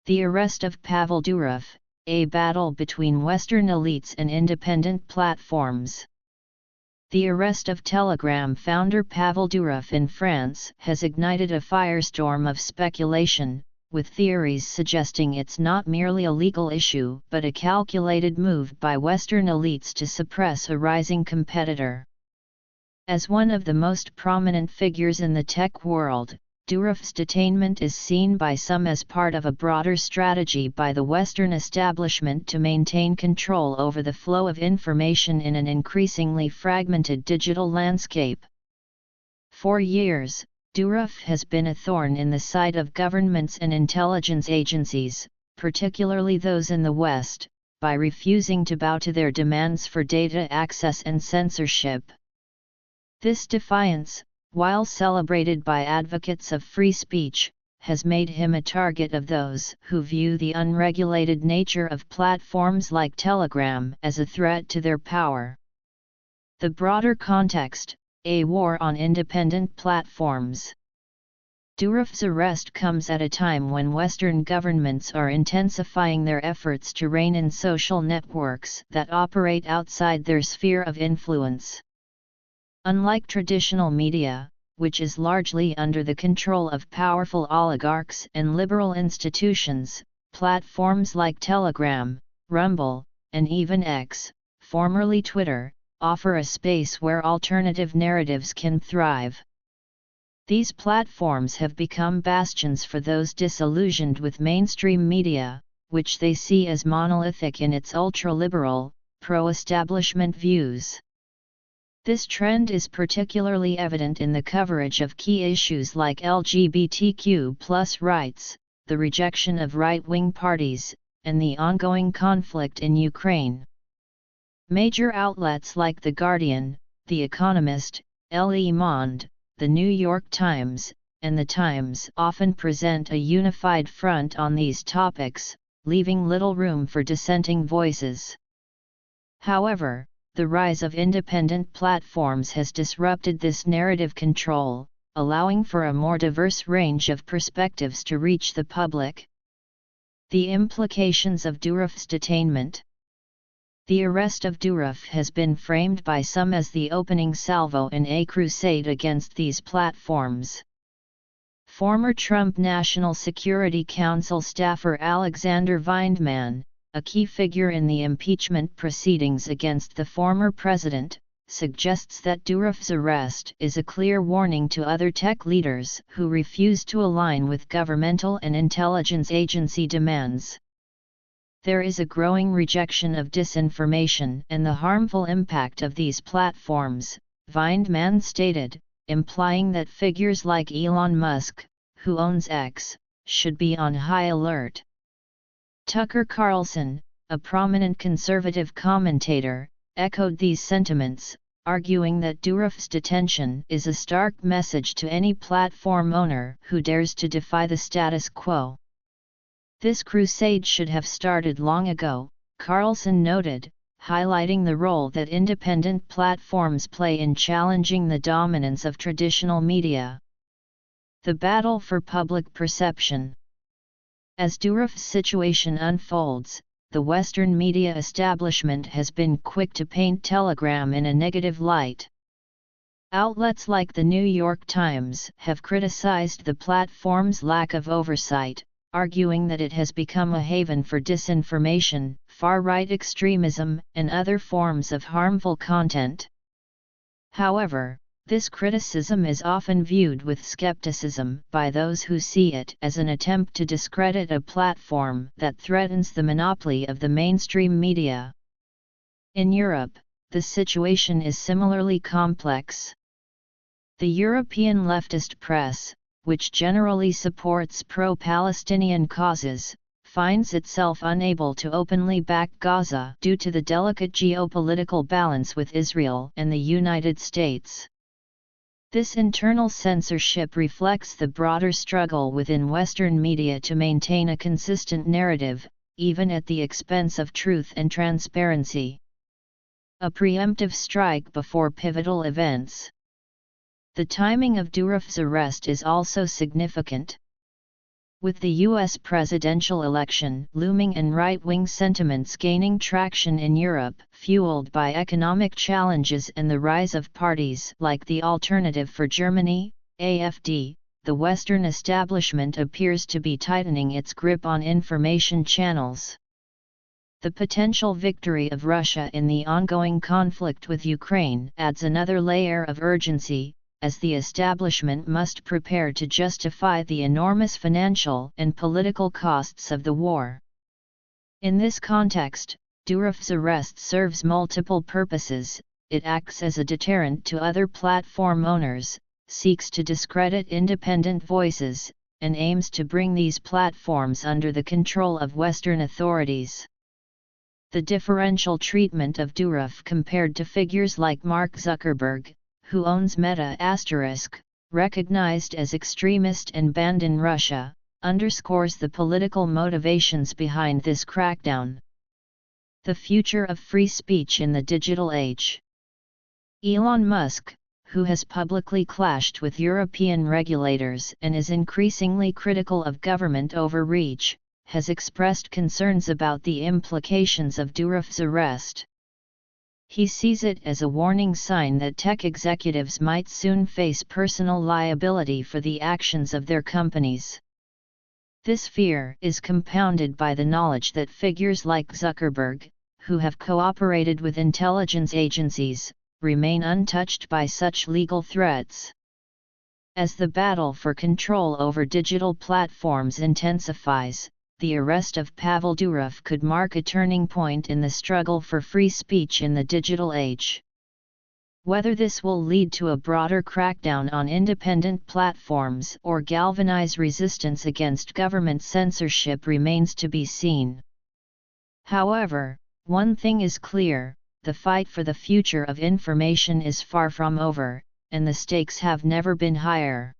The arrest of Pavel Durov, a battle between Western elites and independent platforms. The arrest of Telegram founder Pavel Durov in France has ignited a firestorm of speculation, with theories suggesting it's not merely a legal issue but a calculated move by Western elites to suppress a rising competitor. As one of the most prominent figures in the tech world, Durov's detainment is seen by some as part of a broader strategy by the Western establishment to maintain control over the flow of information in an increasingly fragmented digital landscape. For years, Durov has been a thorn in the side of governments and intelligence agencies, particularly those in the West, by refusing to bow to their demands for data access and censorship. This defiance, while celebrated by advocates of free speech, has made him a target of those who view the unregulated nature of platforms like Telegram as a threat to their power. The broader context: a war on independent platforms. Durov's arrest comes at a time when Western governments are intensifying their efforts to rein in social networks that operate outside their sphere of influence. Unlike traditional media, which is largely under the control of powerful oligarchs and liberal institutions, platforms like Telegram, Rumble, and even X, formerly Twitter, offer a space where alternative narratives can thrive. These platforms have become bastions for those disillusioned with mainstream media, which they see as monolithic in its ultra-liberal, pro-establishment views. This trend is particularly evident in the coverage of key issues like LGBTQ+ rights, the rejection of right-wing parties, and the ongoing conflict in Ukraine. Major outlets like The Guardian, The Economist, Le Monde, The New York Times, and The Times often present a unified front on these topics, leaving little room for dissenting voices. However, the rise of independent platforms has disrupted this narrative control, allowing for a more diverse range of perspectives to reach the public. The implications of Durov's detainment. The arrest of Durov has been framed by some as the opening salvo in a crusade against these platforms. Former Trump National Security Council staffer Alexander Vindman, a key figure in the impeachment proceedings against the former president, suggests that Durov's arrest is a clear warning to other tech leaders who refuse to align with governmental and intelligence agency demands. There is a growing rejection of disinformation and the harmful impact of these platforms, Vindman stated, implying that figures like Elon Musk, who owns X, should be on high alert. Tucker Carlson, a prominent conservative commentator, echoed these sentiments, arguing that Durov's detention is a stark message to any platform owner who dares to defy the status quo. This crusade should have started long ago, Carlson noted, highlighting the role that independent platforms play in challenging the dominance of traditional media. The battle for public perception. As Durov's situation unfolds, the Western media establishment has been quick to paint Telegram in a negative light. Outlets like the New York Times have criticized the platform's lack of oversight, arguing that it has become a haven for disinformation, far-right extremism, and other forms of harmful content. However, this criticism is often viewed with skepticism by those who see it as an attempt to discredit a platform that threatens the monopoly of the mainstream media. In Europe, the situation is similarly complex. The European leftist press, which generally supports pro-Palestinian causes, finds itself unable to openly back Gaza due to the delicate geopolitical balance with Israel and the United States. This internal censorship reflects the broader struggle within Western media to maintain a consistent narrative, even at the expense of truth and transparency. A preemptive strike before pivotal events. The timing of Durov's arrest is also significant. With the U.S. presidential election looming and right-wing sentiments gaining traction in Europe, fueled by economic challenges and the rise of parties like the Alternative for Germany, AfD, the Western establishment appears to be tightening its grip on information channels. The potential victory of Russia in the ongoing conflict with Ukraine adds another layer of urgency, as the establishment must prepare to justify the enormous financial and political costs of the war. In this context, Durov's arrest serves multiple purposes. It acts as a deterrent to other platform owners, seeks to discredit independent voices, and aims to bring these platforms under the control of Western authorities. The differential treatment of Durov compared to figures like Mark Zuckerberg, who owns Meta *, recognized as extremist and banned in Russia, underscores the political motivations behind this crackdown. The future of free speech in the digital age. Elon Musk, who has publicly clashed with European regulators and is increasingly critical of government overreach, has expressed concerns about the implications of Durov's arrest. He sees it as a warning sign that tech executives might soon face personal liability for the actions of their companies. This fear is compounded by the knowledge that figures like Zuckerberg, who have cooperated with intelligence agencies, remain untouched by such legal threats. As the battle for control over digital platforms intensifies, the arrest of Pavel Durov could mark a turning point in the struggle for free speech in the digital age. Whether this will lead to a broader crackdown on independent platforms or galvanize resistance against government censorship remains to be seen. However, one thing is clear: the fight for the future of information is far from over, and the stakes have never been higher.